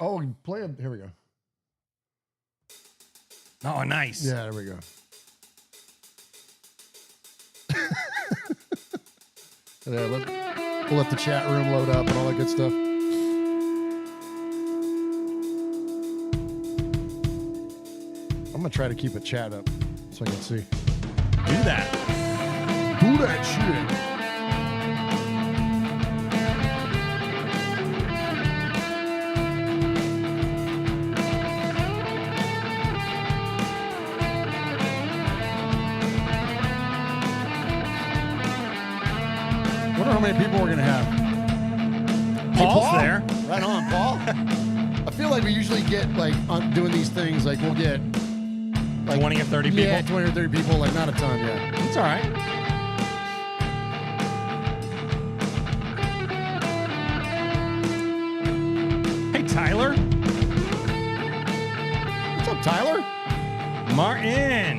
Oh, play it. Here we go. Oh, nice. Yeah, there we go. Yeah, we'll let the chat room load up and all that good stuff. I'm going to try to keep it chat up so I can see. Do that. Do that shit. I wonder how many people we're going to have. Paul's Paul? there. Right on, Paul. I feel like we usually get, like, on doing these things, like, we'll get... Like, 20 or 30 people? Yeah, 20 or 30 people, like, not a ton, yeah. It's all right. Hey, Tyler. What's up, Tyler? Martin.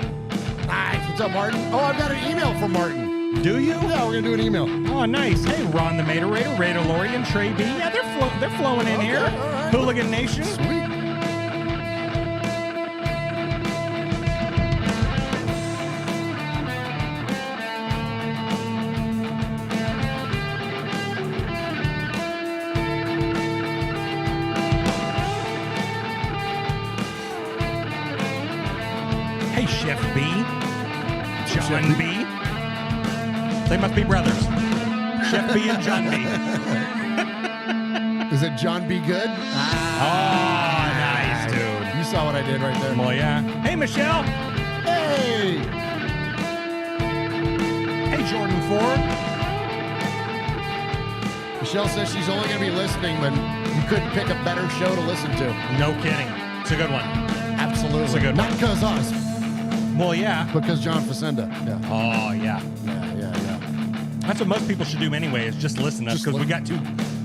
Nice. What's up, Martin? Oh, I've got an email from Martin. Do you? Yeah, we're going to do an email. Oh, nice. Hey, Ron the Mater Raider, Raider Lori, and Trey B. Yeah, they're flowing in here. All right. Hooligan Nation. Sweet. Hey, Chef B. John Chef B. B. They must be brothers. Chef B and John B. Is it John B. Good? Oh, nice, dude. You saw what I did right there. Well, yeah. Hey, Michelle. Hey! Hey, Jordan Ford. Michelle says she's only going to be listening, but you couldn't pick a better show to listen to. No kidding. It's a good one. Absolutely. It's a good Not one. because us, Well, yeah. because John Facenda. Yeah. Oh, yeah. Yeah. That's what most people should do anyway, is just listen to us, Just because we got two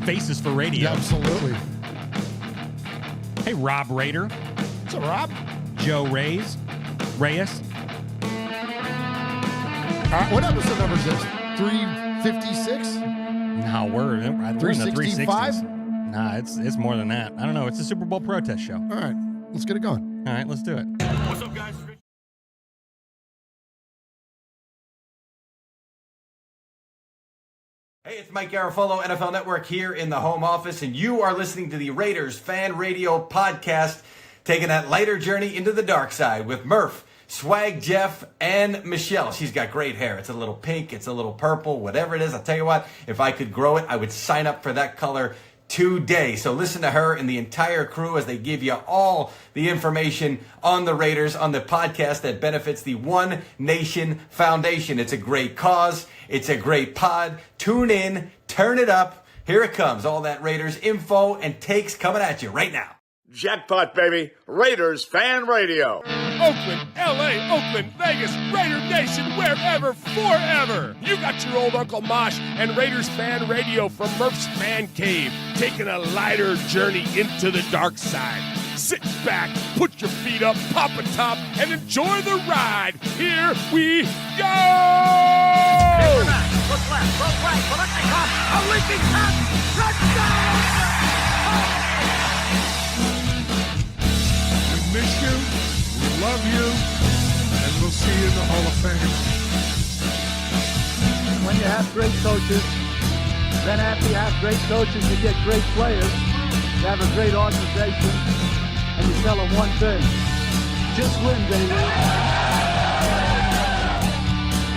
faces for radio. Yeah, absolutely. Hey, Rob Raider. What's up, Rob? Joe Reyes. What episode number is this? 356? No, we're in the 365? 360s. Nah, it's more than that. I don't know. It's a Super Bowl protest show. All right, let's get it going. All right, let's do it. What's up, guys? Hey, it's Mike Garofalo, NFL Network here in the home office, and you are listening to the Raiders Fan Radio Podcast, taking that lighter journey into the dark side with Murf, Swag Jeff, and Michelle. She's got great hair. It's a little pink, it's a little purple, whatever it is. I'll tell you what, if I could grow it, I would sign up for that color today. So listen to her and the entire crew as they give you all the information on the Raiders on the podcast that benefits the One Nation Foundation. It's a great cause. It's a great pod. Tune in, turn it up. Here it comes. All that Raiders info and takes coming at you right now. Jackpot, baby. Raiders Fan Radio. Oakland, LA, Oakland, Vegas, Raider Nation, wherever, forever. You got your old Uncle Mosh and Raiders Fan Radio from Murf's Man Cave, taking a lighter journey into the dark side. Sit back, put your feet up, pop a top, and enjoy the ride. Here we go! Look left, look right, Koleknikov, a leaping pass, touchdown! We miss you, we love you, and we'll see you in the Hall of Fame. When you have great coaches, then after you have great coaches, you get great players, you have a great organization, and you tell them one thing, just win, baby.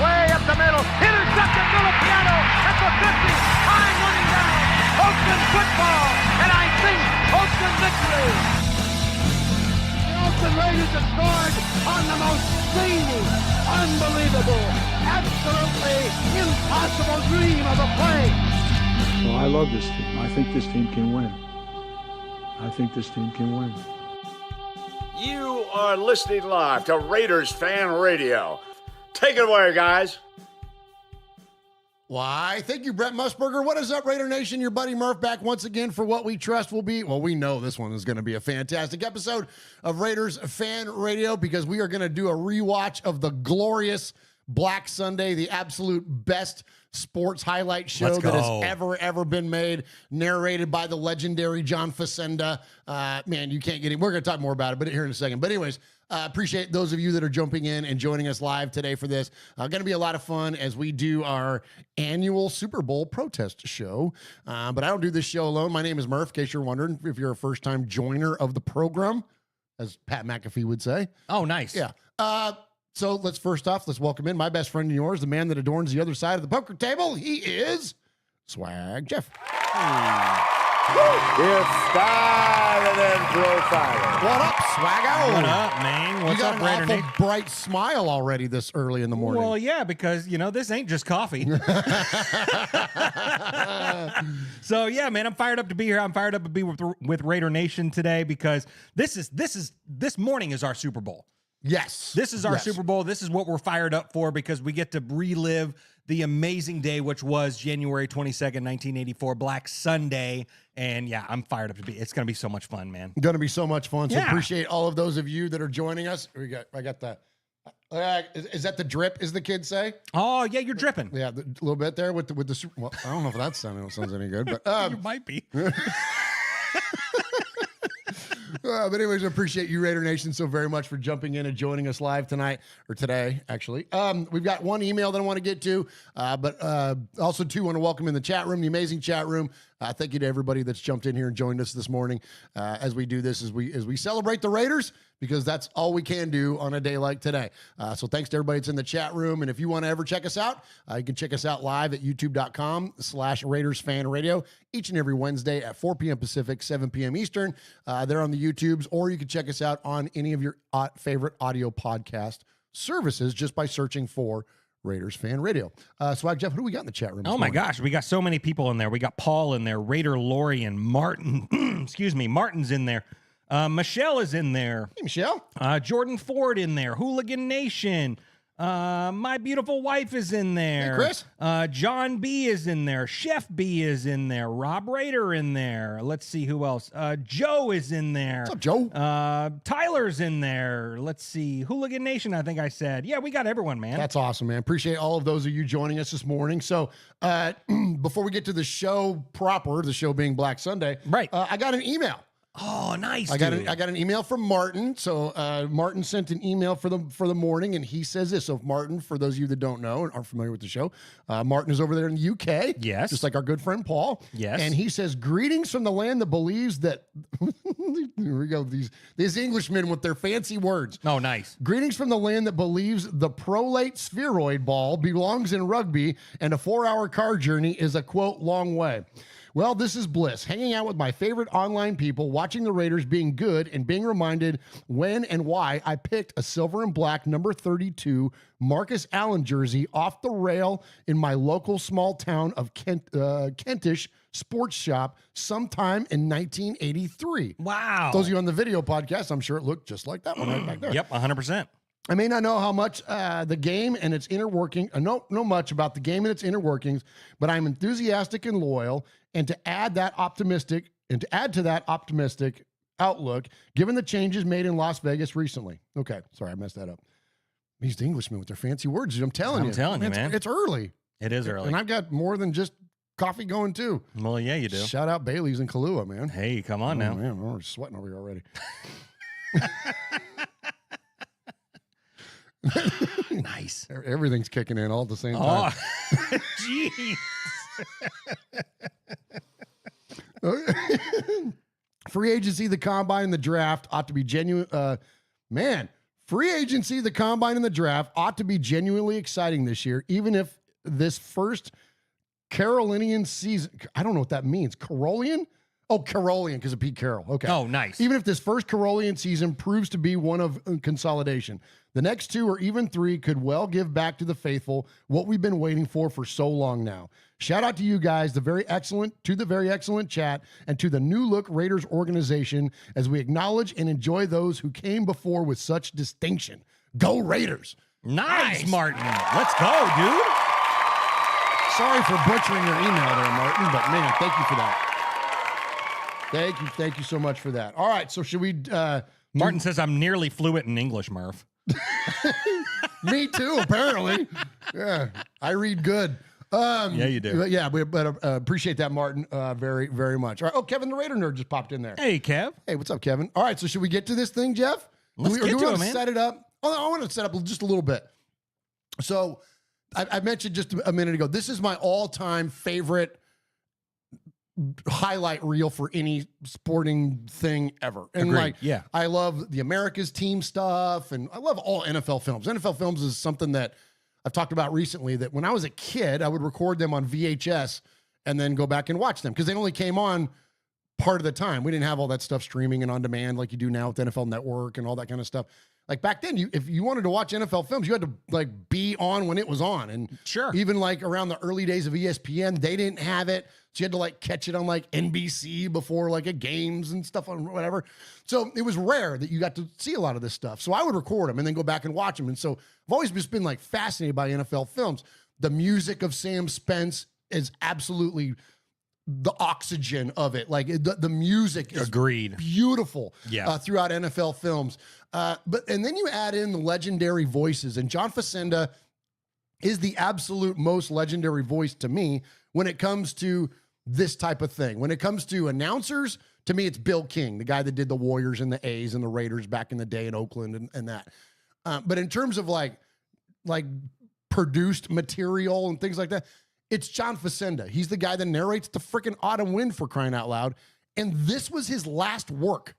Way up the middle, intercepted Filipiano at the 50, time running down, Oakland football, and I think Oakland victory. The Oakland Raiders have scored on the most zany, unbelievable, absolutely impossible dream of a play. Well, I love this team. I think this team can win. I think this team can win. You are listening live to Raiders Fan Radio. Take it away, guys. Why, thank you, Brett Musburger. What is up, Raider Nation? Your buddy Murf back once again for what we trust will be, well, we know this one is going to be a fantastic episode of Raiders Fan Radio because we are going to do a rewatch of the glorious Black Sunday, the absolute best sports highlight show that has ever been made, narrated by the legendary John Facenda. Man, you can't get it. We're going to talk more about it, but here in a second. But anyways, appreciate those of you that are jumping in and joining us live today for this. Going to be a lot of fun as we do our annual Super Bowl protest show. But I don't do this show alone. My name is Murf, in case you're wondering if you're a first-time joiner of the program, as Pat McAfee would say. Oh, nice. Yeah. So let's welcome in my best friend and yours, the man that adorns the other side of the poker table. He is Swag Jeff. It's started and profiling. What up, Swaggo? What up, man? What's you got up, an Raider awful Nation? bright smile already this early in the morning. Well, yeah, because, this ain't just coffee. So, yeah, man, I'm fired up to be here. I'm fired up to be with Raider Nation today because this morning is our Super Bowl. Yes. This is our Super Bowl. This is what we're fired up for because we get to relive the amazing day, which was January 22nd, 1984, Black Sunday. And yeah, I'm fired up to be. It's going to be so much fun, man. Going to be so much fun. So Yeah. appreciate all of those of you that are joining us. I got that. Is that the drip, as the kids say? Oh, yeah, you're dripping. Yeah, a little bit there with the Super. Well, I don't know if that sounds any good, but You might be. But anyways, I appreciate you, Raider Nation, so very much for jumping in and joining us live tonight, or today, actually. We've got one email that I want to get to, but also, too, want to welcome in the chat room, the amazing chat room. Thank you to everybody that's jumped in here and joined us this morning as we do this, as we celebrate the Raiders, because that's all we can do on a day like today. So thanks to everybody that's in the chat room. And if you want to ever check us out, you can check us out live at youtube.com/RaidersFanRadio each and every Wednesday at 4 p.m. Pacific, 7 p.m. Eastern. They're on the YouTubes, or you can check us out on any of your favorite audio podcast services just by searching for Raiders Fan Radio. Swag Jeff, who do we got in the chat room? Oh my gosh, we got so many people in there. We got Paul in there, Raider Lorian, Martin, excuse me, Martin's in there. Michelle is in there. Hey, Michelle. Jordan Ford in there. Hooligan Nation. My beautiful wife is in there. Hey, Chris. John B is in there. Chef B is in there. Rob Raider in there. Let's see who else. Joe is in there. What's up, Joe? Tyler's in there. Let's see. Hooligan Nation, I think I said. Yeah, we got everyone, man. That's awesome, man. Appreciate all of those of you joining us this morning. So before we get to the show proper, the show being Black Sunday, right? I got an email. Oh, nice. I got an email from Martin. So Martin sent an email for the morning, and he says this. So Martin, for those of you that don't know and aren't familiar with the show, Martin is over there in the UK. Yes. Just like our good friend Paul. Yes. And he says, greetings from the land that believes that here we go, these Englishmen with their fancy words. Oh, nice. Greetings from the land that believes the prolate spheroid ball belongs in rugby and a 4-hour car journey is a, quote, long way. Well, this is bliss. Hanging out with my favorite online people, watching the Raiders being good, and being reminded when and why I picked a silver and black number 32 Marcus Allen jersey off the rail in my local small town of Kentish sports shop sometime in 1983. Wow. Those of you on the video podcast, I'm sure it looked just like that one right back there. Yep, 100%. I may not know how much the game and its inner working, know much about the game and its inner workings, but I'm enthusiastic and loyal. And to add to that optimistic outlook, given the changes made in Las Vegas recently. Okay, sorry, I messed that up. These Englishmen with their fancy words. I'm telling you, man. It's early. It is early. And I've got more than just coffee going too. Well, yeah, you do. Shout out Bailey's and Kahlua, man. Hey, come on now. Man, we're sweating over here already. Nice. Everything's kicking in all at the same time. Oh, jeez. Free agency, the combine, and the draft ought to be genuine. Free agency, the combine, and the draft ought to be genuinely exciting this year, even if this first Carolinian season, I don't know what that means. Carolian? Oh, Carolian, because of Pete Carroll. Okay. Oh, nice. Even if this first Carolian season proves to be one of consolidation, the next 2 or even 3 could well give back to the faithful what we've been waiting for so long now. Shout out to you guys, the very excellent chat, and to the new look Raiders organization as we acknowledge and enjoy those who came before with such distinction. Go Raiders. Nice, Martin. Let's go, dude. Sorry for butchering your email there, Martin, but man, thank you for that. Thank you so much for that. All right, so should we... Martin says I'm nearly fluent in English, Murph. Me too, apparently. Yeah, I read good. Yeah, you do. Yeah, but appreciate that, Martin, very, very much. All right. Oh, Kevin the Raider Nerd just popped in there. Hey, Kev. Hey, what's up, Kevin? All right, so should we get to this thing, Jeff? Let's get to it, man. Set it up. Oh, I want to set up just a little bit. So I mentioned just a minute ago, this is my all-time favorite highlight reel for any sporting thing ever. And Agreed. Yeah. I love the America's team stuff, and I love all NFL films. NFL films is something that I've talked about recently, that when I was a kid, I would record them on VHS and then go back and watch them because they only came on part of the time. We didn't have all that stuff streaming and on demand like you do now with NFL Network and all that kind of stuff. Like back then, if you wanted to watch NFL films, you had to like be on when it was on. And sure, even like around the early days of ESPN, they didn't have it. So you had to like catch it on like NBC before like a games and stuff on whatever. So it was rare that you got to see a lot of this stuff. So I would record them and then go back and watch them. And so I've always just been like fascinated by NFL films. The music of Sam Spence is absolutely the oxygen of it. Like the music is agreed beautiful yeah. Throughout NFL films. And then you add in the legendary voices, and John Facenda is the absolute most legendary voice to me when it comes to this type of thing. When it comes to announcers, to me, it's Bill King, the guy that did the Warriors and the A's and the Raiders back in the day in Oakland and that. But in terms of like produced material and things like that, it's John Facenda. He's the guy that narrates the freaking autumn wind, for crying out loud. And this was his last work.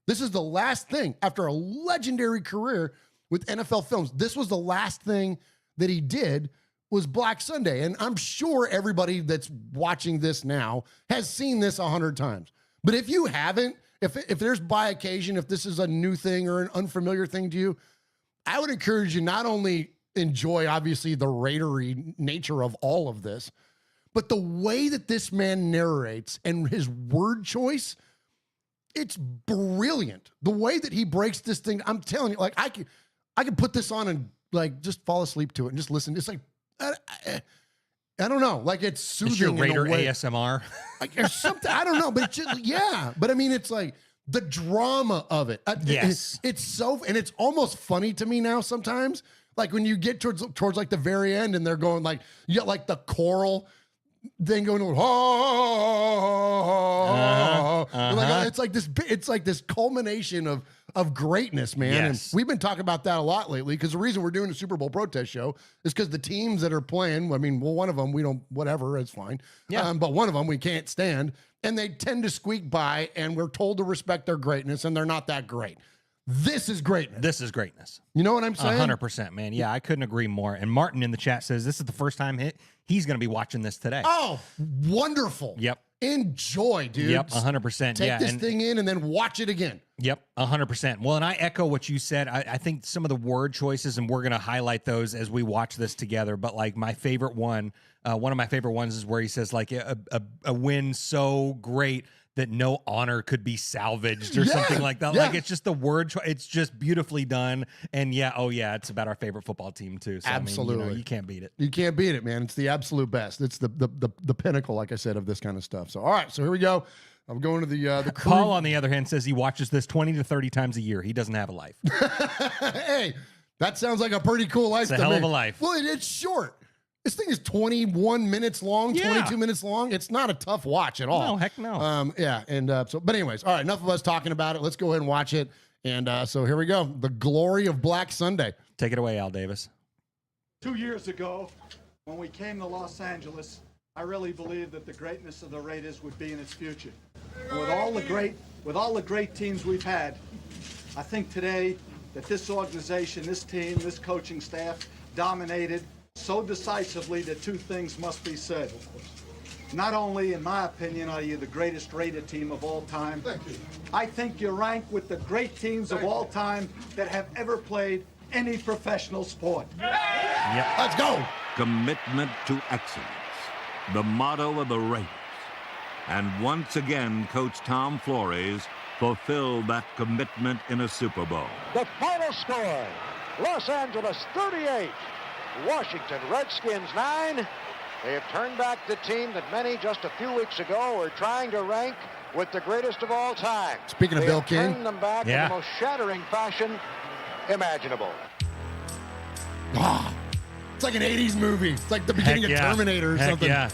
This is the last thing after a legendary career with NFL films. This was the last thing that he did was Black Sunday. And I'm sure everybody that's watching this now has seen this 100 times. But if you haven't, if there's by occasion, if this is a new thing or an unfamiliar thing to you, I would encourage you not only enjoy, obviously, the Raidery nature of all of this, but the way that this man narrates and his word choice, it's brilliant. The way that he breaks this thing, I'm telling you, like I could put this on and like just fall asleep to it and just listen. It's like I don't know, like it's soothing. It's your Raider in a way. ASMR, like there's something I don't know, but it's just, yeah. But I mean, it's like the drama of it. Yes, it's so, and it's almost funny to me now sometimes. Like when you get towards like the very end and they're going like, you got like the choral thing going on, like, it's like this culmination of greatness, man. Yes. And we've been talking about that a lot lately because the reason we're doing a Super Bowl protest show is because the teams that are playing, I mean, well, one of them we don't, whatever, it's fine. Yeah. But one of them we can't stand, and they tend to squeak by, and we're told to respect their greatness, and they're not that great. This is greatness. This is greatness. You know what I'm saying? 100%, man. Yeah, I couldn't agree more. And Martin in the chat says this is the first time he's going to be watching this today. Oh, wonderful. Yep. Enjoy, dude. Yep, 100%. Take this thing in and then watch it again. Yep, 100%. Well, and I echo what you said. I think some of the word choices, and we're going to highlight those as we watch this together. But like my favorite one of my favorite ones is where he says like a win so great that no honor could be salvaged or something like that. Yeah. Like it's just the word. It's just beautifully done. And it's about our favorite football team too. So, absolutely. I mean, you can't beat it. You can't beat it, man. It's the absolute best. It's the pinnacle, like I said, of this kind of stuff. So, all right. So here we go. I'm going to the crew. Paul, on the other hand, says he watches this 20 to 30 times a year. He doesn't have a life. Hey, that sounds like a pretty cool life. It's a hell of a life. Well, it's short. This thing is 21 minutes long, 22 minutes long. It's not a tough watch at all. No, heck no. Yeah. And but anyways, all right, enough of us talking about it. Let's go ahead and watch it. And so here we go. The glory of Black Sunday. Take it away, Al Davis. 2 years ago, when we came to Los Angeles, I really believed that the greatness of the Raiders would be in its future. And with all the great teams we've had, I think today that this organization, this team, this coaching staff dominated so decisively that two things must be said. Not only, in my opinion, are you the greatest Raider team of all time, I think you rank with the great teams of all time that have ever played any professional sport. Yep. Let's go. Commitment to excellence, the motto of the Raiders. And once again, Coach Tom Flores fulfilled that commitment in a Super Bowl. The final score, Los Angeles 38, Washington Redskins 9. They have turned back the team that many just a few weeks ago were trying to rank with the greatest of all time. Speaking of Bill King. Turned them back in the most shattering fashion imaginable. It's like an 80s movie. It's like the beginning of Terminator or something. Yeah.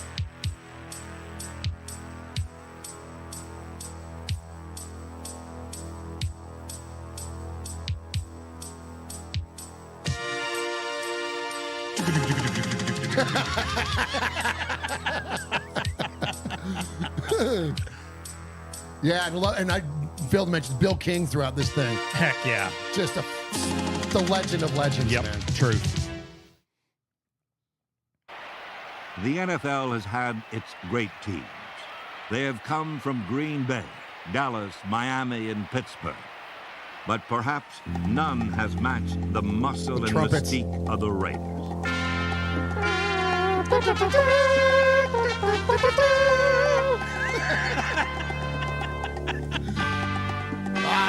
Yeah, and I failed to mention Bill King throughout this thing. Heck yeah. Just the legend of legends, man. Truth. The NFL has had its great teams. They have come from Green Bay, Dallas, Miami, and Pittsburgh. But perhaps none has matched the muscle and mystique of the Raiders.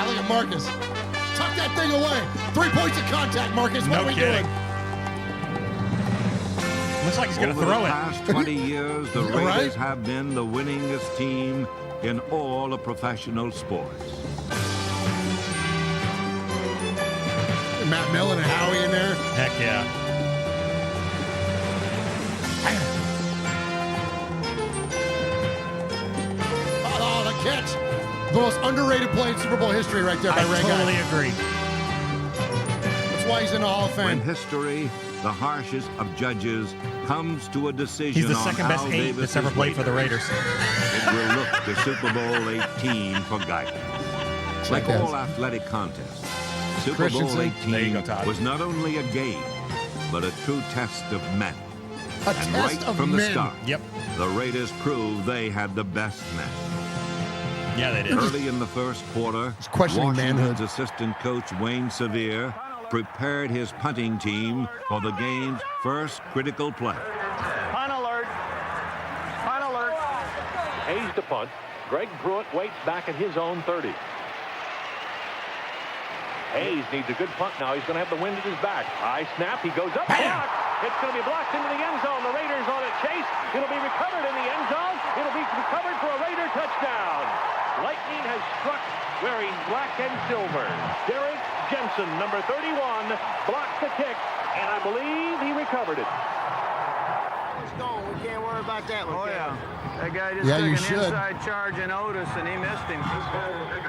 Look at Marcus. Tuck that thing away. 3 points of contact, Marcus. What are we doing? Looks like he's going to throw it. Over the past 20 years, the Raiders have been the winningest team in all of professional sports. Matt Millen and Howie in there. Heck yeah. Oh, the catch. The most underrated play in Super Bowl history right there by Ray Guy. I totally agree. That's why he's in the Hall of Fame. When history, the harshest of judges, comes to a decision He's the on second best Al 8 Davis's that's ever played for the Raiders. It will look to Super Bowl 18 for guidance. Like all athletic contests, Super Bowl 18 was not only a game, but a true test of men. And right from the start, the Raiders proved they had the best men. Yeah, they did. Early in the first quarter, Washington's assistant coach Wayne Sevier prepared his punting team for the game's first critical play. Punt alert. Punt alert. Hayes to punt. Greg Pruitt waits back at his own 30. Hayes needs a good punt now. He's going to have the wind at his back. High snap. He goes up. Blocked. It's going to be blocked into the end zone. The Raiders on a chase. It'll be recovered in the end zone. It'll be recovered for a Raider touchdown. Lightning has struck wearing black and silver. Derek Jensen, number 31, blocked the kick, and I believe he recovered it. It's gone. We can't worry about that one. Oh, yeah. That guy just took an inside charge in Otis, and he missed him.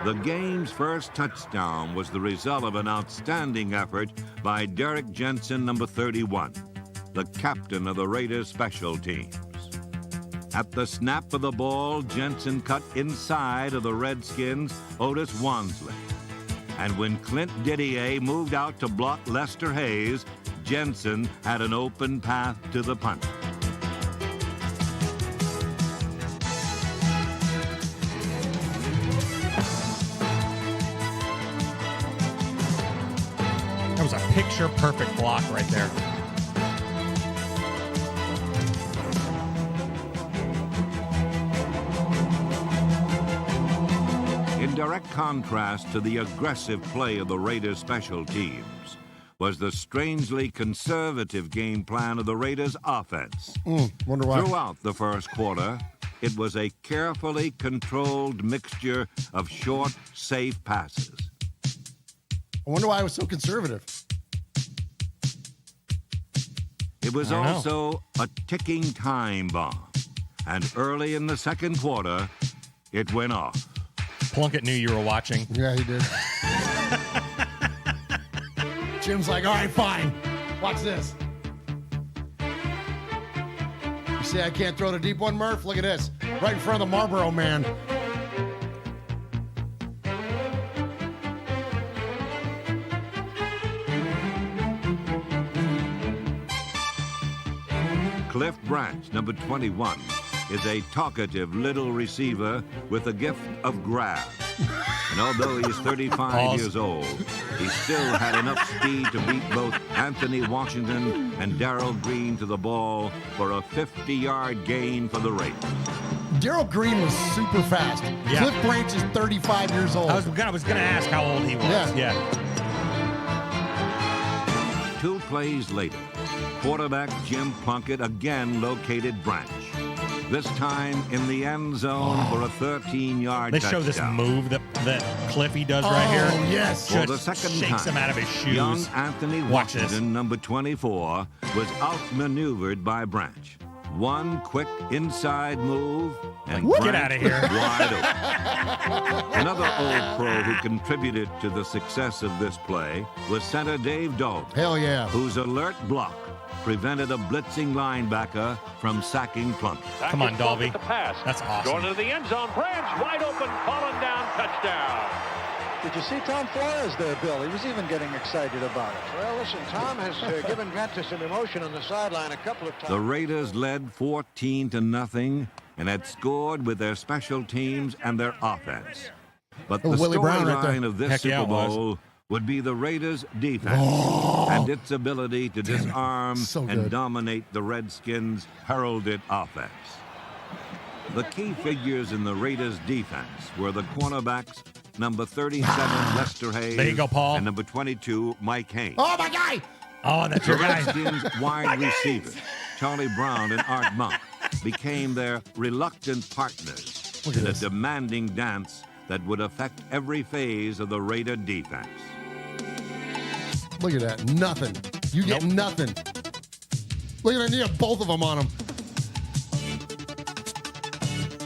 The game's first touchdown was the result of an outstanding effort by Derek Jensen, number 31, the captain of the Raiders special teams. At the snap of the ball, Jensen cut inside of the Redskins' Otis Wansley. And when Clint Didier moved out to block Lester Hayes, Jensen had an open path to the punt. That was a picture-perfect block right there. In direct contrast to the aggressive play of the Raiders' special teams was the strangely conservative game plan of the Raiders' offense. Wonder why. Throughout the first quarter, it was a carefully controlled mixture of short, safe passes. I wonder why I was so conservative. It was also a ticking time bomb. And early in the second quarter, it went off. Plunkett knew you were watching. Yeah, he did. Jim's like, all right, fine. Watch this. You see I can't throw the deep one, Murph? Look at this. Right in front of the Marlboro Man. Cliff Branch, number 21, is a talkative little receiver with a gift of grab. And although he's 35 years old, he still had enough speed to beat both Anthony Washington and Darrell Green to the ball for a 50-yard gain for the Raiders. Darrell Green was super fast. Yeah. Cliff Branch is 35 years old. I was gonna ask how old he was. Yeah. 2 plays later, quarterback Jim Plunkett again located Branch. this time in the end zone for a 13-yard They touchdown. show this move that Cliffy does right here. Oh, yes. For the Just second shakes time, him out of his shoes. young Anthony Watch this. Washington, number 24, was outmaneuvered by Branch. One quick inside move, and Get Branch outta here. was wide open. Another old pro who contributed to the success of this play was center Dave Dalton, Hell yeah. whose alert block prevented a blitzing linebacker from sacking Plunkett. Come on, Dalby. The pass. That's awesome. Going to the end zone. Branch wide open, falling down, touchdown. Did you see Tom Flores there, Bill? He was even getting excited about it. Well, listen, Tom has given vent to some emotion on the sideline a couple of times. The Raiders led 14-0 and had scored with their special teams and their offense. But the Willie Brown right there. storyline of this Heck yeah, Super it was. Bowl would be the Raiders' defense and its ability to disarm So and good. dominate the Redskins' heralded offense. The key figures in the Raiders' defense were the cornerbacks, number 37, Lester Hayes, There you go, Paul. and number 22, Mike Haynes. Oh, my guy. Oh, that's The your guy. Redskins' wide receivers, Charlie Brown and Art Monk, became their reluctant partners Look at in a this. demanding dance that would affect every phase of the Raider defense. Look at that. Nothing. You get nothing. Look at that. You have both of them on him.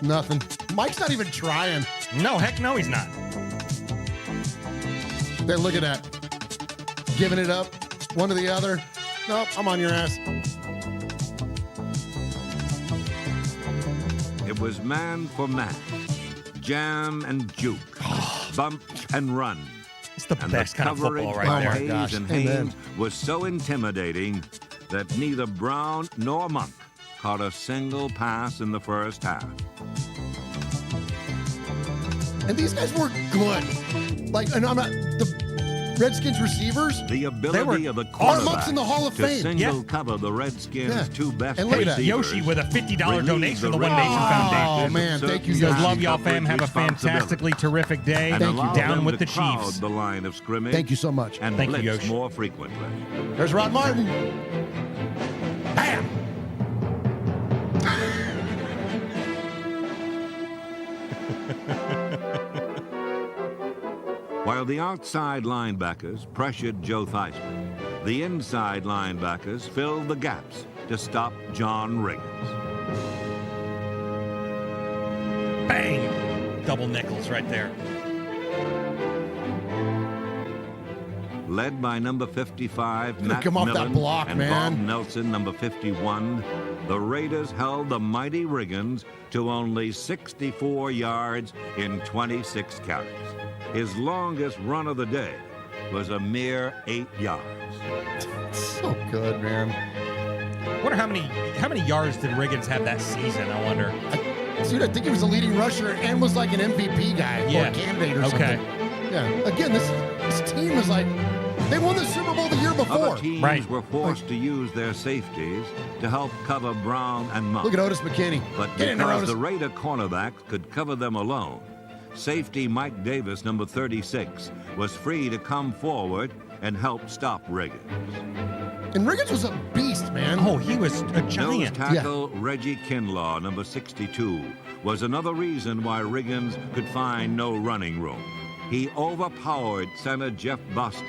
Nothing. Mike's not even trying. No, heck no, he's not. There, look at that. Giving it up. One to the other. Nope, I'm on your ass. It was man for man, jam and juke, bump and run. It's the And best the kind of coverage football by right there. Hayes gosh. and Amen. Haynes was so intimidating that neither Brown nor Monk caught a single pass in the first half. And these guys were good. Like, and I'm not, the Redskins receivers. The ability of the Art Monk's in the quarterback Hall of to Fame. single Yeah. cover the Redskins' Yeah. two best And look at Hey, that. receivers. Yoshi with a $50 relieved donation to the the One Nation Raiders' Foundation. Oh, man, thank you, He says, Yoshi. love y'all, fam. Have a Responsibility. fantastically terrific day. And Thank you. allowed Down them with to the crowd Chiefs. the line of scrimmage. Thank you so much. And Thank you, blitz Yoshi. more frequently. There's Rod Martin. Bam! While the outside linebackers pressured Joe Theismann, the inside linebackers filled the gaps to stop John Riggins. Bang! Double nickels right there. Led by number 55, Matt come off that Millen, block, and man. Bob Nelson, number 51, the Raiders held the mighty Riggins to only 64 yards in 26 carries. His longest run of the day was a mere 8 yards. So good, man. I wonder how many yards did Riggins have that season, I wonder. Dude, I think he was a leading rusher and was like an MVP guy Yeah. or candidate or Okay. something. Yeah. Again, this team is like, they won the Super Bowl the year before. Other teams Right. were forced to use their safeties to help cover Brown and Monk. Look at Otis McKinney. But Get in there, because Otis. the Raider cornerbacks could cover them alone, safety Mike Davis, number 36, was free to come forward and help stop Riggins. And Riggins was a beast, man. Oh, he was a Nose giant. tackle Reggie Kinlaw, number 62, was another reason why Riggins could find no running room. He overpowered center Jeff Boston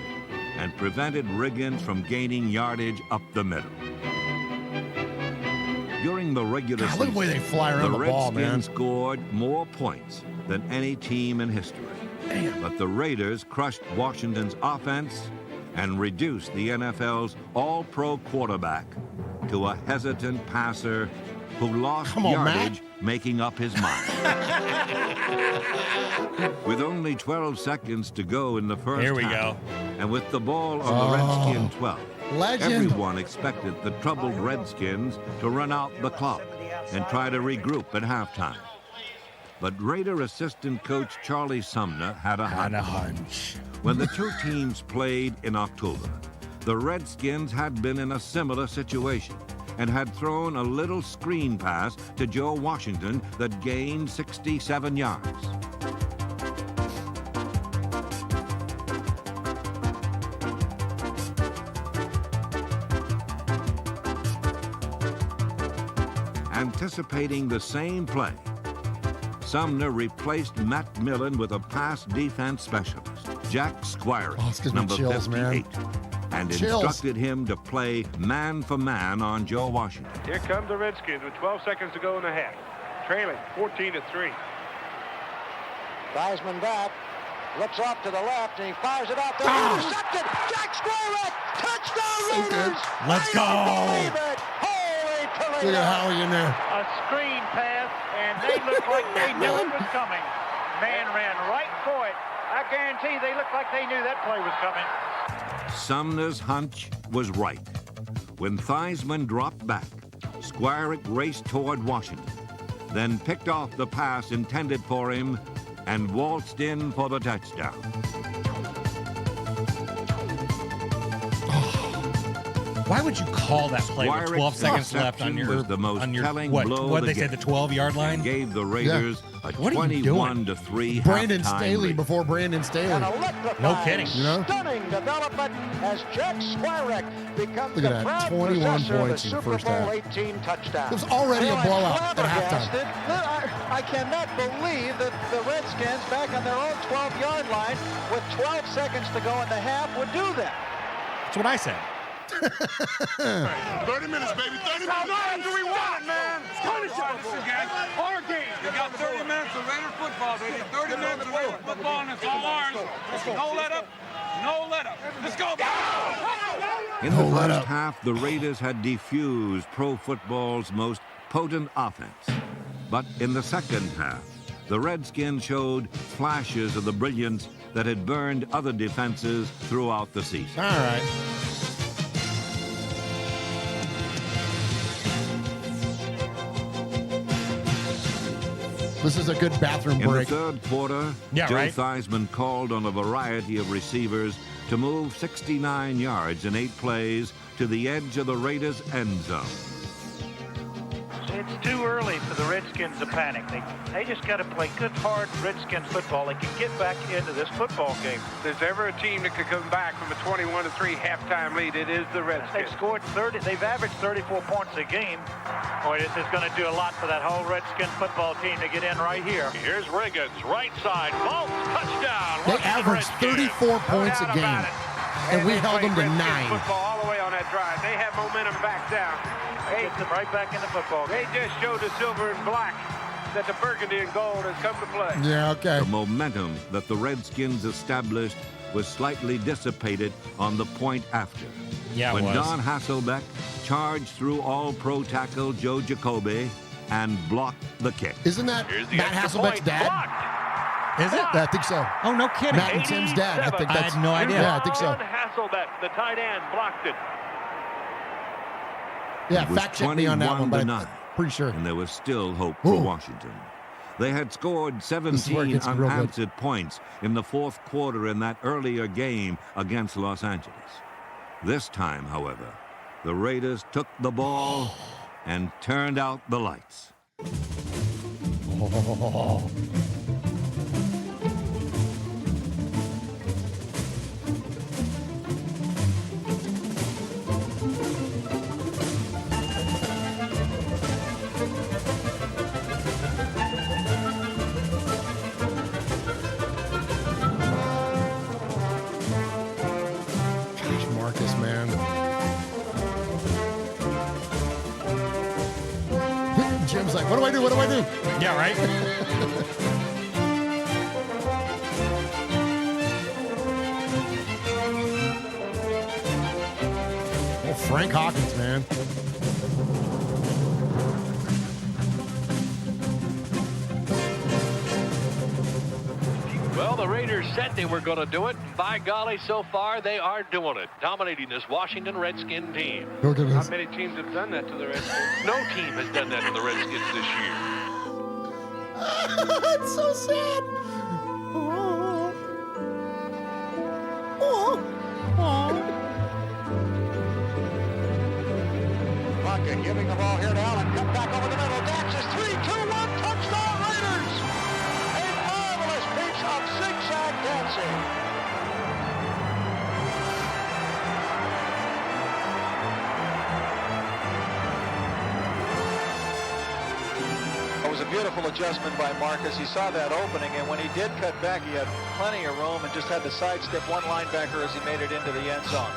and prevented Riggins from gaining yardage up the middle. During the regular God, look at the way they fly around the the ball, Redskins man. scored more points than any team in history. Damn. But the Raiders crushed Washington's offense and reduced the NFL's all-pro quarterback to a hesitant passer who lost Come on, Matt. yardage making up his mind. With only 12 seconds to go in the first Here we half, go. and with the ball on the Redskin 12, Legend. everyone expected the troubled Redskins to run out the clock and try to regroup at halftime. But Raider assistant coach Charlie Sumner had a hunch. When the two teams played in October, the Redskins had been in a similar situation and had thrown a little screen pass to Joe Washington that gained 67 yards. anticipating the same play. Sumner replaced Matt Millen with a pass defense specialist, Jack Squire, number 58, and instructed him to play man for man on Joe Washington. Here come the Redskins with 12 seconds to go in the half. Trailing 14-3. Theismann back, looks off to the left, and he fires it out there. Intercepted! Jack Squire! Touchdown Raiders! Let's go! Holy Toledo! Look at Howie in there. A screen pass, and they looked like they knew it was coming. Man ran right for it. I guarantee they looked like they knew that play was coming. Sumner's hunch was right. When Theismann dropped back, Squire raced toward Washington, then picked off the pass intended for him and waltzed in for the touchdown. Why would you call that play with 12 seconds left on your, was the most telling blow what of they the say, the 12-yard line? Gave the Raiders a What are you doing? 21-3 Brandon halftime Staley lead. before Brandon Staley. An electrifying, No kidding. You know? stunning development as Jack Squire becomes Look at the that, proud 21 possessor of points the in the Super first Bowl half. 18 touchdown. It was already a I'm blowout at flabbergasted. halftime. I cannot believe that the Redskins, back on their own 12-yard line, with 12 seconds to go in the half, would do that. That's what I said. 30 minutes, baby. 30 minutes. How long do we want, man? Finish it. Listen, guys. Our game. We got 30 minutes of Raider football, baby. 30 minutes of Raider football, and it's all ours. No let up. No let up. Let's go. In the first half, the Raiders had defused pro football's most potent offense. But in the second half, the Redskins showed flashes of the brilliance that had burned other defenses throughout the season. All right. This is a good bathroom In the break. third quarter, Yeah, Joe right. Theismann called on a variety of receivers to move 69 yards in 8 plays to the edge of the Raiders' end zone. It's too early for the Redskins to panic. They just got to play good, hard Redskins football. They can get back into this football game. If there's ever a team that could come back from a 21-3 halftime lead, it is the Redskins. They've scored 30. They've averaged 34 points a game. Boy, this is going to do a lot for that whole Redskins football team to get in right here. Here's Riggins, right side, vaults, touchdown. They averaged 34 points a game, and we held them to 9. Football all the way on that drive. They have momentum back down. They get them right back in the football game. They just showed the silver and black that the burgundy and gold has come to play. Yeah, okay. The momentum that the Redskins established was slightly dissipated on the point after. Yeah, it when was. Don Hasselbeck charged through all-pro tackle Joe Jacoby and blocked the kick. Isn't that Here's the Matt extra Hasselbeck's point. dad? Blocked. Is it? I think so. Oh, no kidding. Matt and Tim's dad. I think I that's. had no idea. Yeah, I think so. Don Hasselbeck, the tight end, blocked it. Yeah, It was fact check me on that one, but 21-9, I'm pretty sure. and there was still hope for Ooh. Washington. They had scored This is where it 17 gets real good. unanswered points in the fourth quarter in that earlier game against Los Angeles. This time, however, the Raiders took the ball and turned out the lights. Gosh, Marcus, man. Jim's like, what do I do? What do I do? Yeah, right? Oh, Frank Hawkins, man. Well, the Raiders said they were going to do it. By golly, so far they are doing it, dominating this Washington Redskin team. Look at How this. many teams have done that to the Redskins? No team has done that to the Redskins this year. It's so sad. Crockett giving the ball here to Allen. Cut back over the middle. Dax is 3, 2, 1. Touchdown Raiders. A marvelous piece of zigzag dancing. beautiful adjustment by Marcus. He saw that opening, and when he did cut back, he had plenty of room and just had to sidestep one linebacker as he made it into the end zone.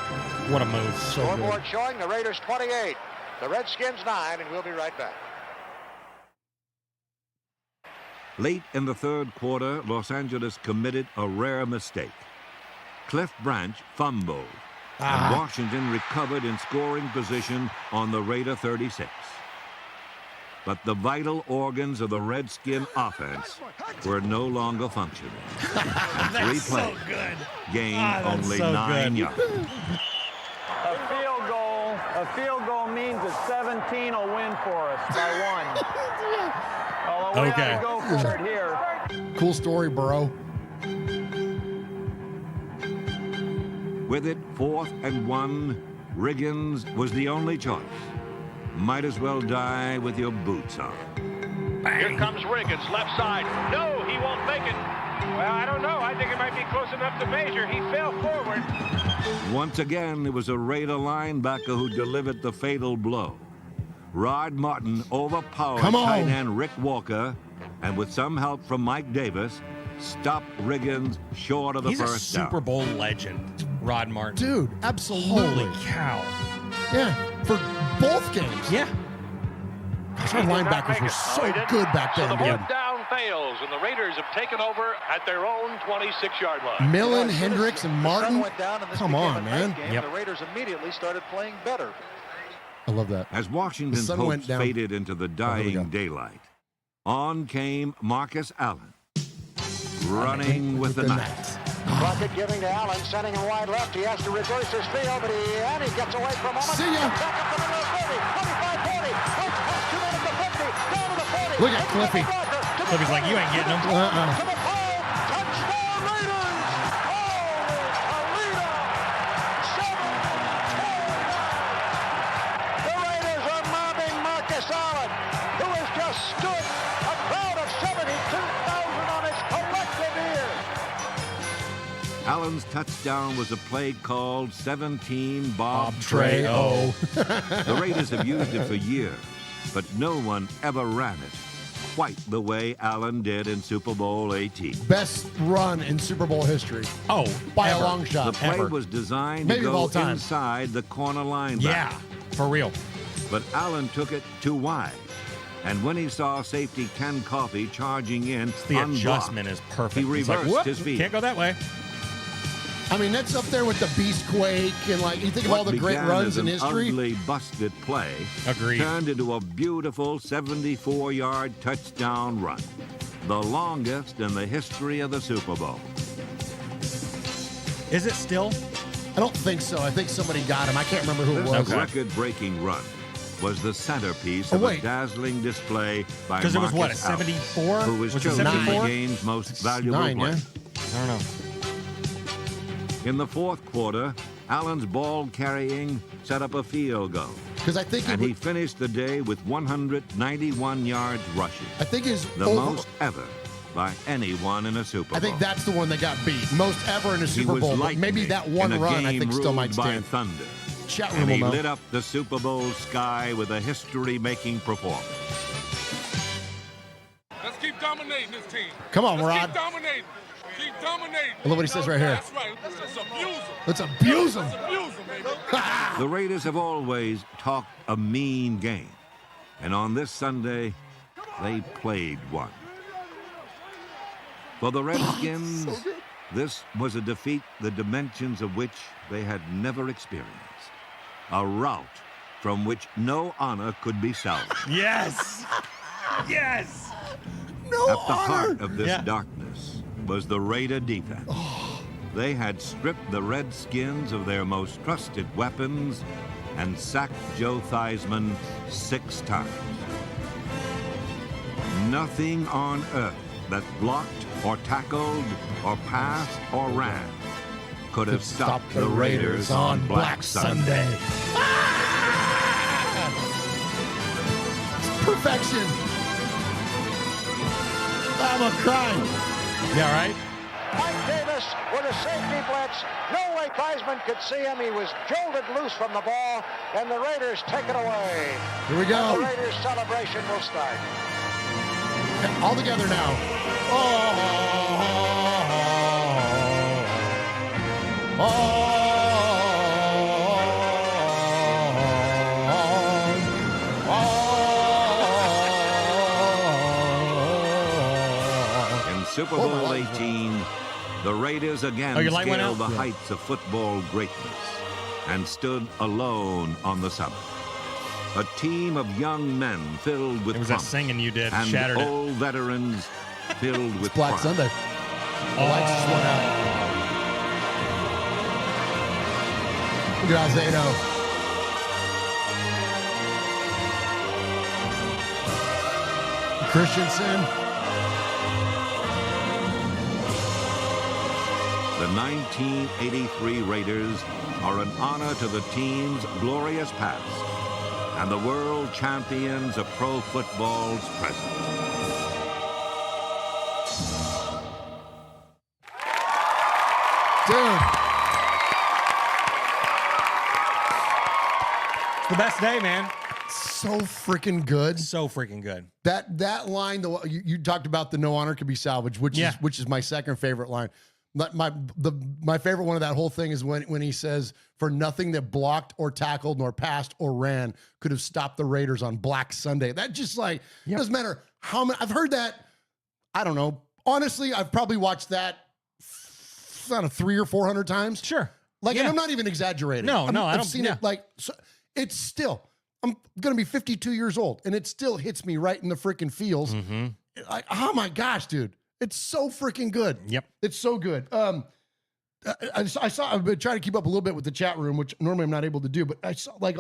What a move. So Scoreboard showing the Raiders 28, the Redskins 9, and we'll be right back. Late in the third quarter, Los Angeles committed a rare mistake. Cliff Branch fumbled, and Washington recovered in scoring position on the Raider 36. But the vital organs of the Redskin offense were no longer functioning. Three plays, gained only 9 yards. A field goal means that 17 will win for us by 1. Although we ought to go for it here. Cool story, bro. With it 4th and 1, Riggins was the only choice. Might as well die with your boots on. Here comes Riggins, left side. No, he won't make it. Well, I don't know. I think it might be close enough to measure. He fell forward. Once again, it was a Raider linebacker who delivered the fatal blow. Rod Martin overpowered tight end Rick Walker, and with some help from Mike Davis, stopped Riggins short of the first down. He's a Super Bowl legend, Rod Martin. Dude, absolutely. Holy cow. Yeah, for both games. Yeah. Gosh, our linebackers were so good back then. So the fourth down fails, and the Raiders have taken over at their own 26-yard line. Millen, Hendricks, and Martin. Went down and this Come became on, a man. night game. The Raiders immediately started playing better. I love that. As Washington's hopes faded into the dying daylight, on came Marcus Allen, running with the knife. Crockett giving to Allen, sending him wide left. He has to reverse his field, but he gets away for a moment. See ya. Back up the middle of 30, 25, 40. Past 2 minutes to 50, down to the 40. Look at Cliffy. Cliffy's like, you ain't getting him. To the 5, touchdown Raiders. Holy Toledo. 7-10. The Raiders are mobbing Marcus Allen, who has just stood a crowd of 72,000 on his collective ear. Allen's touchdown was a play called 17 Bob Trey-O. The Raiders have used it for years, but no one ever ran it quite the way Allen did in Super Bowl 18. Best run in Super Bowl history. Oh, by a long shot. The play was designed to go inside the corner linebacker. Yeah, for real. But Allen took it too wide. And when he saw safety Ken Coffey charging in, The adjustment is perfect. He He's like, reversed whoop, his feet. can't go that way. I mean, that's up there with the Beast Quake and, like, you think of all the great runs in history. Ugly, busted play Agreed. turned into a beautiful 74-yard touchdown run, the longest in the history of the Super Bowl. Is it still? I don't think so. I think somebody got him. I can't remember who it was. This record-breaking run was the centerpiece of a dazzling display by Because it was, what, a Marcus Allen, 74? who was Was it chosen the 74? game's most valuable player. I don't know. In the fourth quarter, Allen's ball-carrying set up a field goal. Because I think he finished the day with 191 yards rushing. I think his the most ever by anyone in a Super Bowl. I think that's the one that got beat. Most ever in a He Super was Bowl. But lightning maybe that one in a run I game think still might ruled by stand. thunder. Chat room And he will know. lit up the Super Bowl sky with a history-making performance. Let's keep dominating this team. Come on, Let's Rod. Keep dominating. Keep dominating. I love what he says right here. That's right. Let's abuse them. Let's abuse them. Let's abuse them, baby. The Raiders have always talked a mean game. And on this Sunday, they played one. For the Redskins, this was a defeat the dimensions of which they had never experienced. A rout from which no honor could be salvaged. Yes. Yes. No At the honor. heart of this darkness was the Raider defense. They had stripped the Redskins of their most trusted weapons and sacked Joe Theismann 6 times. Nothing on earth that blocked or tackled or passed or ran could have stopped the Raiders on Black Sunday. Perfection. I'm a crying. Yeah, right? Mike Davis with a safety blitz. No way Theismann could see him. He was jolted loose from the ball, and the Raiders take it away. Here we go. And the Raiders celebration will start. All together now. In Super Bowl 18, the Raiders again scaled the heights of football greatness and stood alone on the summit. A team of young men filled with It was that promise singing you did. and Shattered it. old veterans filled with Black pride. Sunday. The lights just went out. Look at Isaiah. Christensen. The 1983 Raiders are an honor to the team's glorious past and the world champions of pro football's present. Dude. It's the best day, man. So freaking good. So freaking good. That line, you talked about the no honor can be salvaged, which is my second favorite line. My favorite one of that whole thing is when he says, "For nothing that blocked or tackled nor passed or ran could have stopped the Raiders on Black Sunday." That just like doesn't matter how many. I've heard that. I don't know. Honestly, I've probably watched that. I don't know, 300 or 400 times. Sure. Like, and I'm not even exaggerating. I've seen it. Like, so it's still. I'm gonna be 52 years old, and it still hits me right in the freaking feels. Like, oh my gosh, dude. It's so freaking good. Yep. It's so good. I've been trying to keep up a little bit with the chat room, which normally I'm not able to do, but I saw like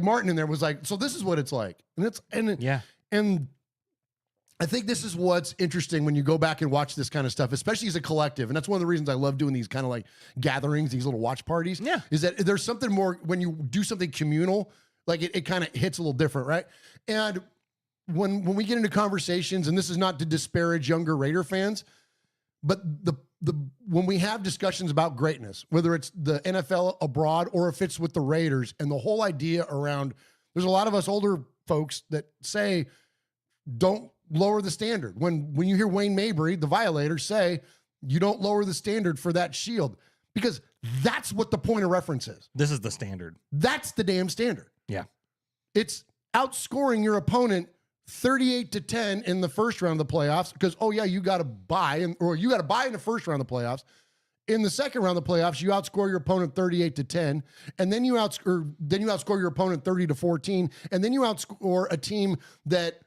Martin in there was like, so this is what it's like. And I think this is what's interesting when you go back and watch this kind of stuff, especially as a collective. And that's one of the reasons I love doing these kind of like gatherings, these little watch parties. Yeah. Is that there's something more when you do something communal, like it kind of hits a little different, right? And when we get into conversations, and this is not to disparage younger Raider fans, but when we have discussions about greatness, whether it's the NFL abroad or if it's with the Raiders, and the whole idea around, there's a lot of us older folks that say, don't lower the standard. When you hear Wayne Mabry, the Violator, say, you don't lower the standard for that shield, because that's what the point of reference is. This is the standard. That's the damn standard. Yeah. It's outscoring your opponent 38-10 in the first round of the playoffs, because you got to buy, or you got to buy in the first round of the playoffs. In the second round of the playoffs, you outscore your opponent 38-10, and then you outscore your opponent 30-14, and then you outscore a team that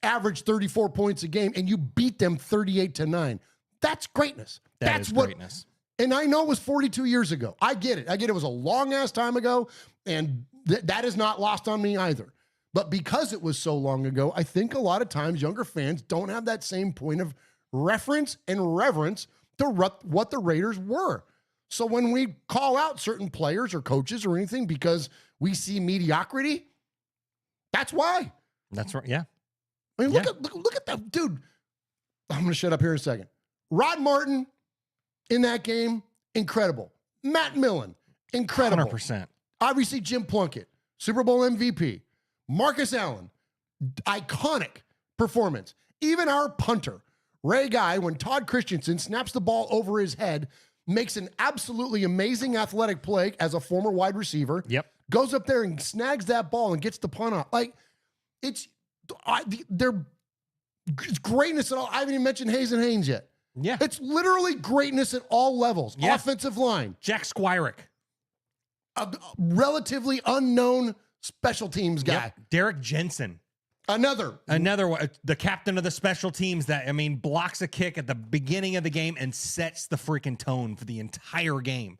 averaged 34 points a game, and you beat them 38-9. That's greatness. That's greatness. And I know it was 42 years ago. I get it. It was a long ass time ago, and that is not lost on me either. But because it was so long ago, I think a lot of times younger fans don't have that same point of reference and reverence to what the Raiders were. So when we call out certain players or coaches or anything because we see mediocrity, that's why. That's right. Yeah. I mean, look at that, dude. I'm going to shut up here in a second. Rod Martin in that game, incredible. Matt Millen, incredible. 100%. Obviously, Jim Plunkett, Super Bowl MVP. Marcus Allen, iconic performance. Even our punter, Ray Guy, when Todd Christensen snaps the ball over his head, makes an absolutely amazing athletic play as a former wide receiver. Yep. Goes up there and snags that ball and gets the punt off. Like, it's greatness at all. I haven't even mentioned Hayes and Haynes yet. Yeah. It's literally greatness at all levels. Yeah. Offensive line. Jack Squirick. A relatively unknown special teams guy. Yep. Derek Jensen. Another one, the captain of the special teams that, blocks a kick at the beginning of the game and sets the freaking tone for the entire game.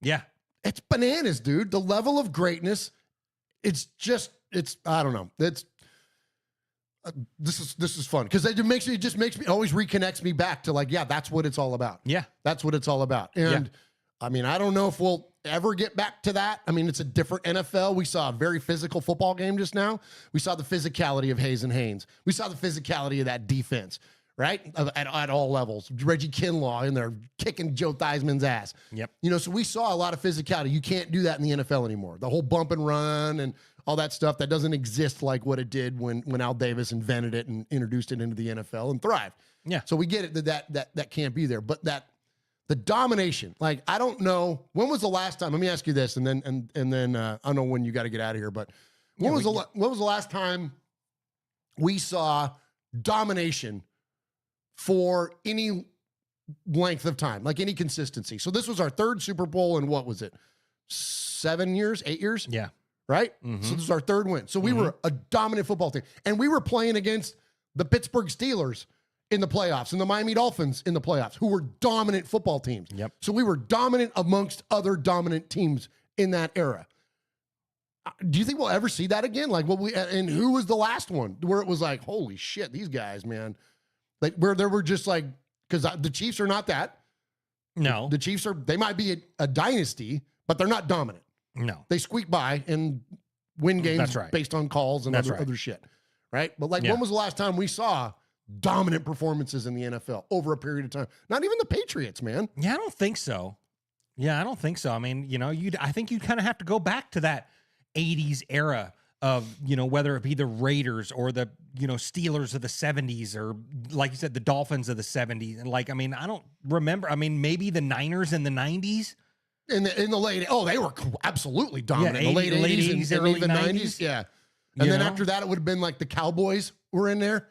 Yeah. It's bananas, dude. The level of greatness, I don't know. This is fun because it always reconnects me back to that's what it's all about. Yeah. That's what it's all about. And I don't know if we'll ever get back to that. It's a different NFL. We saw a very physical football game just now. We saw the physicality of Hayes and Haynes. We saw the physicality of that defense, right? At all levels. Reggie Kinlaw in there kicking Joe Theismann's ass. Yep. So we saw a lot of physicality. You can't do that in the NFL anymore. The whole bump and run and all that stuff that doesn't exist like what it did when Al Davis invented it and introduced it into the NFL and thrived. Yeah. So we get it that can't be there, but the domination, like, I don't know, when was the last time, let me ask you this, and then I don't know when you got to get out of here, but when was the last time we saw domination for any length of time, like any consistency? So this was our third Super Bowl in, what was it, 7 years, 8 years? Yeah. Right? So this is our third win. So we were a dominant football team. And we were playing against the Pittsburgh Steelers in the playoffs and the Miami Dolphins in the playoffs, who were dominant football teams. Yep. So we were dominant amongst other dominant teams in that era. Do you think we'll ever see that again? Like, and who was the last one where it was like, holy shit, these guys, man, like, where there were just like, because the Chiefs are not that. No. The Chiefs they might be a dynasty, but they're not dominant. No. They squeak by and win games That's right. based on calls and other shit. Right? But like, when was the last time we saw dominant performances in the NFL over a period of time? Not even the Patriots, man. Yeah, I don't think so. I mean, I think you'd kind of have to go back to that 80s era of, whether it be the Raiders or the, Steelers of the 70s, or like you said, the Dolphins of the 70s. And like, I mean, I don't remember. I mean, maybe the Niners in the 90s. In the late, they were absolutely dominant. In the late 80s and early even 90s. Yeah. And then after that, it would have been like the Cowboys were in there.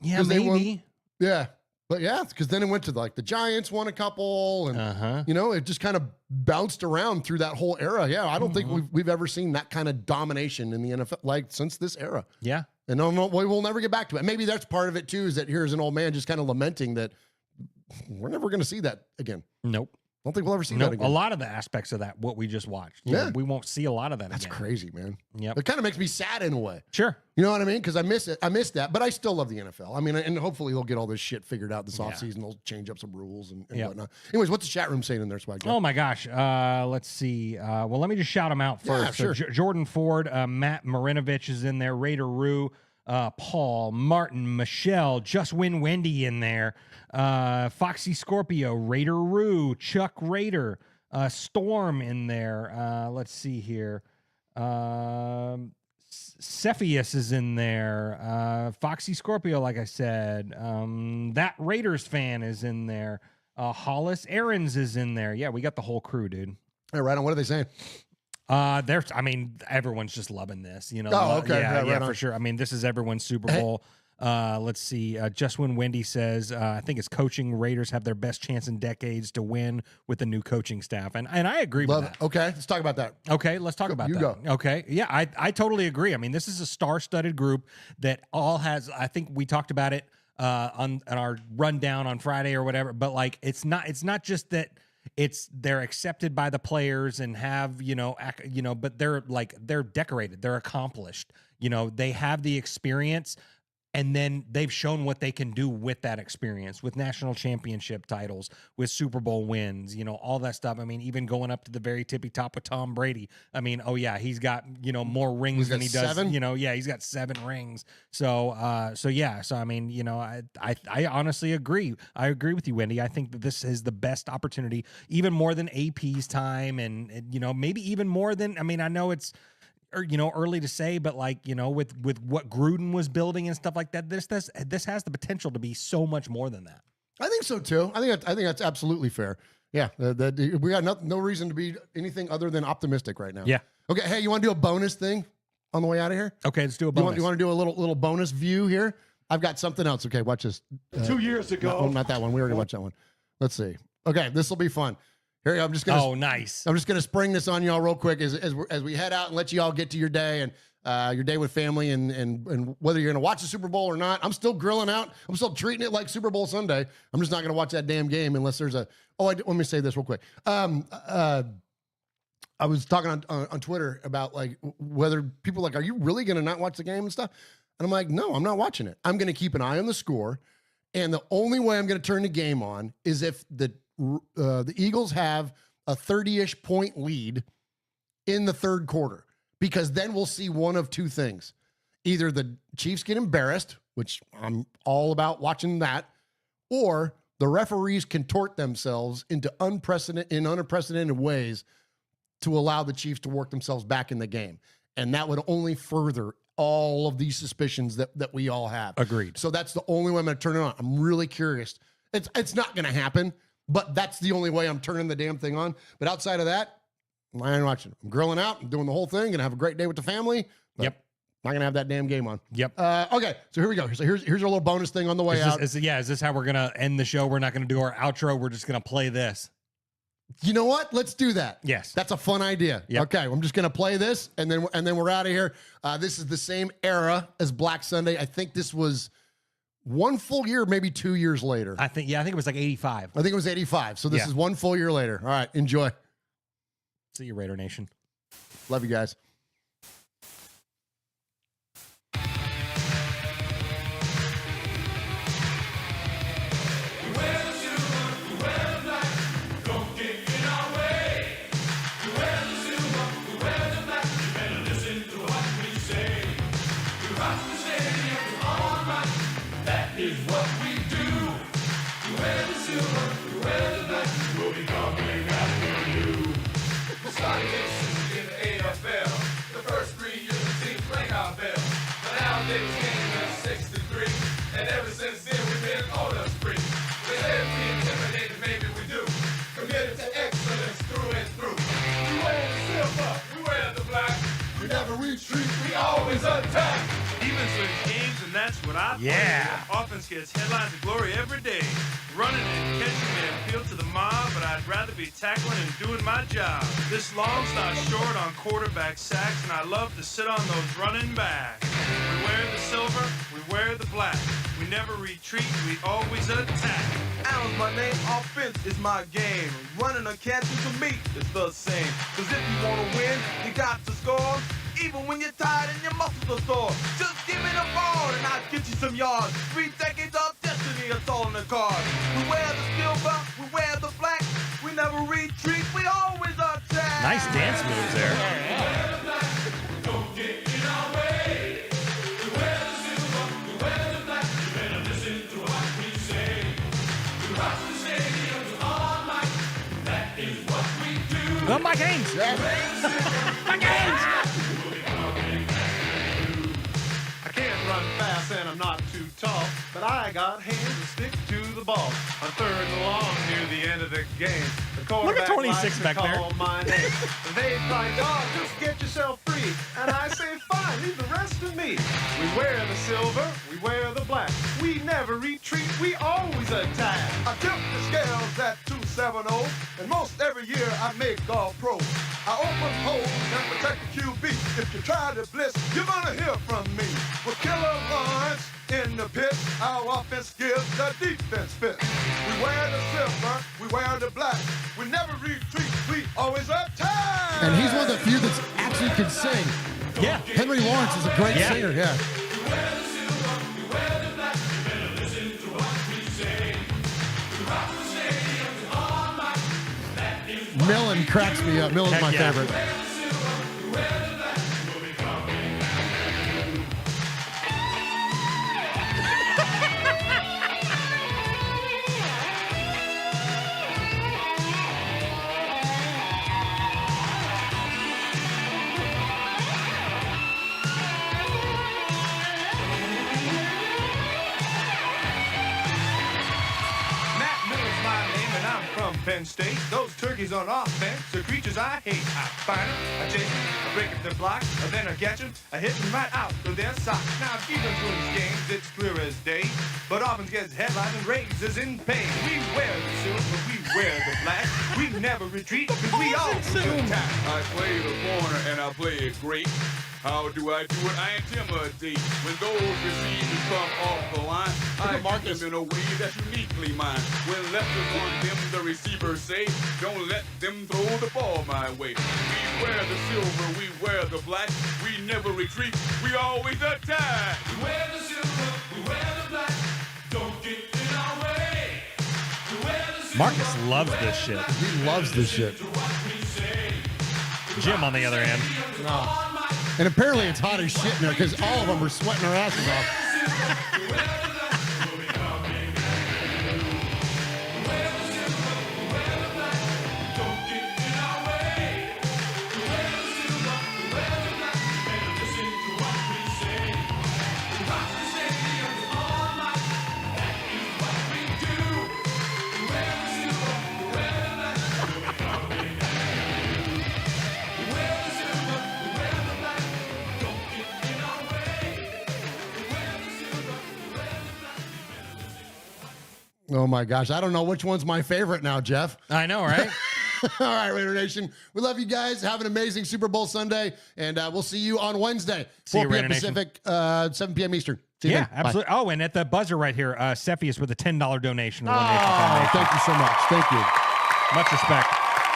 Yeah, maybe. Yeah. But yeah, because then it went to like the Giants won a couple, and it just kind of bounced around through that whole era. Yeah, I don't think we've ever seen that kind of domination in the NFL like since this era. Yeah, and we will never get back to it. Maybe that's part of it too. Is that here's an old man just kind of lamenting that we're never going to see that again. Nope. I don't think we'll ever see that again. A lot of the aspects of that, what we just watched. We won't see a lot of that That's again. crazy, man. Yep. It kind of makes me sad in a way. Sure. You know what I mean? Because I miss it. I miss that, but I still love the NFL. I mean, and hopefully they'll get all this shit figured out this offseason. They'll change up some rules and whatnot. Anyways, what's the chat room saying in there, Swag? Oh, my gosh. Let's see. Well, let me just shout them out first. Yeah, sure. So Jordan Ford, Matt Marinovich is in there, Raider Rue, Paul, Martin, Michelle, Just Win Wendy in there, Foxy Scorpio, Raider Rue, Chuck Raider, Storm in there. Let's see here. Cepheus is in there. Foxy Scorpio, like I said. That Raiders fan is in there. Hollis Aarons is in there. Yeah, we got the whole crew, dude. Hey, right on. What are they saying? Everyone's just loving this, Oh, okay. Yeah, for sure. I mean, this is everyone's Super Bowl. Let's see. Just When Wendy says, I think it's coaching. Raiders have their best chance in decades to win with the new coaching staff. And I agree with that. Okay, let's talk about that. Okay, let's talk about that. Go. Okay. Yeah, I totally agree. I mean, this is a star-studded group that all has, I think we talked about it on our rundown on Friday or whatever, but like, it's not just that they're accepted by the players and have, but they're decorated, they're accomplished, they have the experience. And then they've shown what they can do with that experience, with national championship titles, with Super Bowl wins, all that stuff. I mean, even going up to the very tippy top with Tom Brady. I mean, he's got, more rings than he does. 7? He's got 7 rings. So I mean, I honestly agree. I agree with you, Wendy. I think that this is the best opportunity, even more than AP's time, and maybe even more than, I mean, I know it's, early to say, but like, with what Gruden was building and stuff like that, this has the potential to be so much more than that. I think so too. I think that's absolutely fair. Yeah, we got no reason to be anything other than optimistic right now. Yeah. Okay. Hey, you want to do a bonus thing on the way out of here? Okay, let's do a bonus. You want to do a little bonus view here? I've got something else. Okay, watch this. 2 years ago. No, not that one. We already watched that one. Let's see. Okay, this will be fun. Here, I'm just gonna. Oh, nice. I'm just gonna spring this on y'all real quick as we head out and let you all get to your day and your day with family and whether you're gonna watch the Super Bowl or not. I'm still grilling out. I'm still treating it like Super Bowl Sunday. I'm just not gonna watch that damn game unless there's a. Let me say this real quick. I was talking on Twitter about like whether people are you really gonna not watch the game and stuff? And I'm like, no, I'm not watching it. I'm gonna keep an eye on the score, and the only way I'm gonna turn the game on is if the Eagles have a 30-ish point lead in the third quarter, because then we'll see one of two things. Either the Chiefs get embarrassed, which I'm all about watching that, or the referees contort themselves into unprecedented ways to allow the Chiefs to work themselves back in the game. And that would only further all of these suspicions that we all have. Agreed. So that's the only way I'm going to turn it on. I'm really curious. It's not going to happen, but that's the only way I'm turning the damn thing on. But outside of that, I ain't watching. I'm grilling out. I'm doing the whole thing. Gonna have a great day with the family. Yep. Not gonna have that damn game on. Yep. Okay. So here we go. So here's your little bonus thing on the way out. Is this how we're gonna end the show? We're not gonna do our outro. We're just gonna play this. You know what? Let's do that. Yes. That's a fun idea. Yep. Okay. I'm just gonna play this, and then we're out of here. This is the same era as Black Sunday. I think this was one full year, maybe 2 years later. I think it was like 85. I think it was 85. So this is one full year later. All right. Enjoy. See you, Raider Nation. Love you guys. Is what we do. You wear the silver, you wear the black, we'll be coming after you. We started in the AFL. The first 3 years the team playing our bell. But now they came at 63. And ever since then we've been on a spree. They say we intimidated, maybe we do. Committed to excellence through and through. We wear the silver, we wear the black. We never retreat, we always attack. Even switch games, and that's what I play. Yeah. Offense gets headlines of glory every day. Running and catching may appeal to the mob, but I'd rather be tackling and doing my job. This long's not short on quarterback sacks, and I love to sit on those running backs. We wear the silver, we wear the black. We never retreat, we always attack. Allen's my name, offense is my game. Running or catching to me is the same. Cause if you wanna win, you got to score. Even when you're tired and your muscles are sore. Just give me the ball and I'll get you some yards. 3 decades of destiny, it's all in the cards. We wear the silver, we wear the black. We never retreat, we always attack. Nice dance moves there. Don't get in our way. We wear the silver, we wear the black. You better listen to what we say. We rock the stadiums all night. That is what we do. Oh, Mike Haynes. Mike Haynes. I can't run fast and I'm not too tall, but I got hands to stick to the ball. On 3rd and long near the end of the game, the quarterback 26 likes to back there. call my name. They cry, dog, just get yourself free. And I say, fine, leave the rest to me. We wear the silver, we wear the black. We never retreat, we always attack. I tip the scales at 270, and most every year I make all pro. I open holes and protect the QB. If you try to blitz, you're gonna hear from me. With killer runs in the pit, our offense gives the defense fit. We wear the silver, we wear the black. We never retreat, we always attack. And he's one of the few that actually can sing. Yeah. Henry Lawrence is a great singer. Yeah. We wear the silver, we wear the black. You better listen to what we say. We rock the stadiums all night. That is what Millen cracks me up. Millen's my favorite. Penn State, those turkeys on offense are creatures I hate. I find them, I chase them, I break up their blocks, and then I catch them, I hit them right out of their socks. Now defense wins games, it's clear as day, but offense gets headlines and raises in pay. We wear the silver, we wear the black, we never retreat, because we always attack. I play the corner and I play it great. How do I do it? I intimidate. When those receivers come off the line, I mark them in a way that's uniquely mine. When lefties want them, the receivers say, don't let them throw the ball my way. We wear the silver, we wear the black. We never retreat, we always attack. We wear the silver, we wear the black. Don't get in our way. We wear the silver, Marcus loves this shit. He loves this shit. Jim, on the other hand. No. And apparently it's hot as shit in there because all of them are sweating their asses off. Oh, my gosh. I don't know which one's my favorite now, Jeff. I know, right? All right, Raider Nation. We love you guys. Have an amazing Super Bowl Sunday, and we'll see you on Wednesday, 4 p.m. Pacific, 7 p.m. Eastern. See you then. Absolutely. Bye. Oh, and at the buzzer right here, Cepheus with a $10 donation. To the thank you so much. Thank you. Much respect.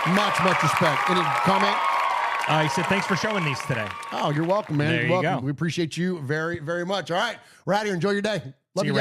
Much respect. Any comment? He said, thanks for showing these today. Oh, you're welcome, man. There You're you welcome. go. We appreciate you very, very much. All right, we're out here. Enjoy your day. Love you guys.